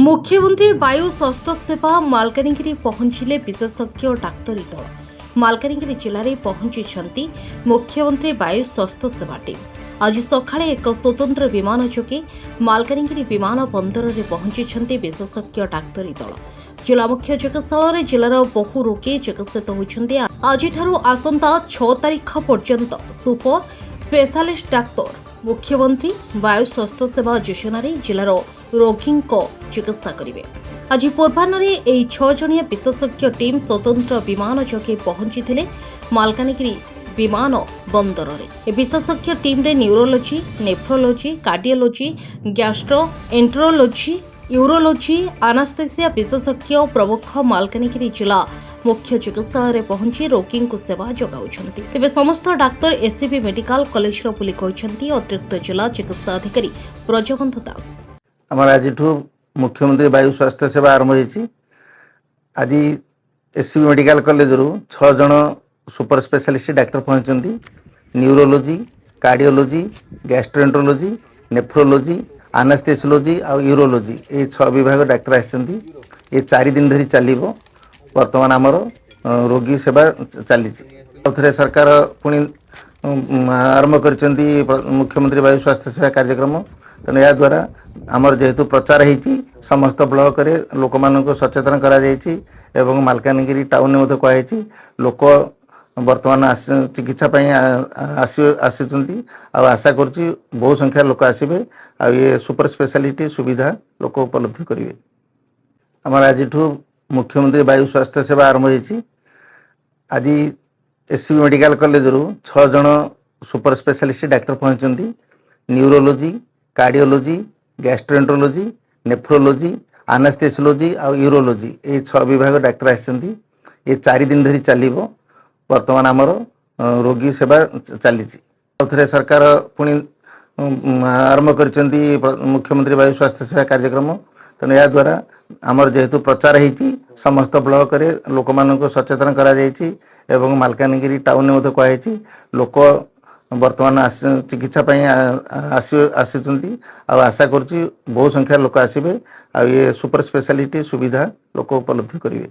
मुख्यमंत्री वायु स्वास्थ्य सेवा मालकानगिरी पहुंचिले विशेषज्ञ डाक्तरी दल। मालकानगिरी जिले में पहुंची मुख्यमंत्री वायु स्वास्थ्य सेवा टीम। आज सकाळे एक स्वतंत्र विमान जोगे मालकानगिरी विमान बंदर में पहुंची विशेषज्ञ डाक्तरी दल। जिला मुख्य चिकित्सालय जिलार बहु रोगी चिकित्सित होती। आज आसंता 6 तारीख पर्यंत सुपर स्पेशलिस्ट डाक्तर मुख्यमंत्री वायु स्वास्थ्य सेवा योजन जिलार रोगी चिकित्सा करेंगे। आज पूर्वाह्न 6 जणिया विशेषज्ञ टीम स्वतंत्र विमान जोगे पहुंची मालकानगिरी विमान बंदर में। विशेषज्ञ टीम रे neurology, nephrology, cardiology, gastroenterology, urology, anaesthesia विशेषज्ञ प्रमुख मालकानगिरी जिला मुख्य चिकित्सालय पहुंची रोगी को सेवा जोगाउछंती। तेबे समस्त डाक्तर एससीबी मेडिकल कॉलेज बुली कहते अतिरिक्त जिला चिकित्सा अधिकारी ब्रजबंधु दास। आमर आज मुख्यमंत्री वायु स्वास्थ्य सेवा आरंभ होती। आज एससीबी मेडिकल कॉलेज रु 6 जन सुपर स्पेशलिस्ट डाक्तर पहुंचती। न्यूरोलोजी, कार्डियोलोजी, गैस्ट्रोएंट्रोलोजी, नेफ्रोलोजी, आनास्थेसियोलॉजी और यूरोलोजी ये 6 विभाग डाक्तर आसछंती। ये 4 दिन धरी चलिबो। वर्तमान आमर रोगी सेवा चली सरकार पुणी आरंभ कर मुख्यमंत्री वायु स्वास्थ्य सेवा कार्यक्रम। तेणु या द्वारा आमर जेहेतु प्रचार होती समस्त ब्लॉक रे लोक मान सचेतन करा एवं मालकानगिरी टाउन में कहुई लोक वर्तमान चिकित्सा आसी आशा करुँच बहु संख्या लोक आसबे आ ये सुपर स्पेशलिटी सुविधा लोक उपलब्ध करेंगे। आमर आज मुख्यमंत्री वायु स्वास्थ्य सेवा आरंभ होती। आज एससीबी मेडिकल कॉलेज रु 6 जन सुपर स्पेशलिस्ट डाक्तर पहुंचती। न्यूरोलोजी, कार्डियोलोजी, गैस्ट्रोएंट्रोलोजी, नेफ्रोलोजी, आनास्थेसियोलॉजी और यूरोलोजी ये 6 विभाग डाक्तर आसछंती। ये 4 दिन धरी चलिबो। वर्तमान आमर रोगी सेवा चली सरकार पुणी आरंभ कर मुख्यमंत्री वायु स्वास्थ्य सेवा कार्यक्रम। तेणु या द्वारा आमर जेहेतु प्रचार होती समस्त ब्लॉक रे लोक मान सचेतन करा एवं मालकानगिरी टाउन में कहुई लोक वर्तमान चिकित्सा आसी आशा करुँच बहु संख्या लोक आसबे आ ये सुपर स्पेशलिटी सुविधा लोक उपलब्ध करेंगे।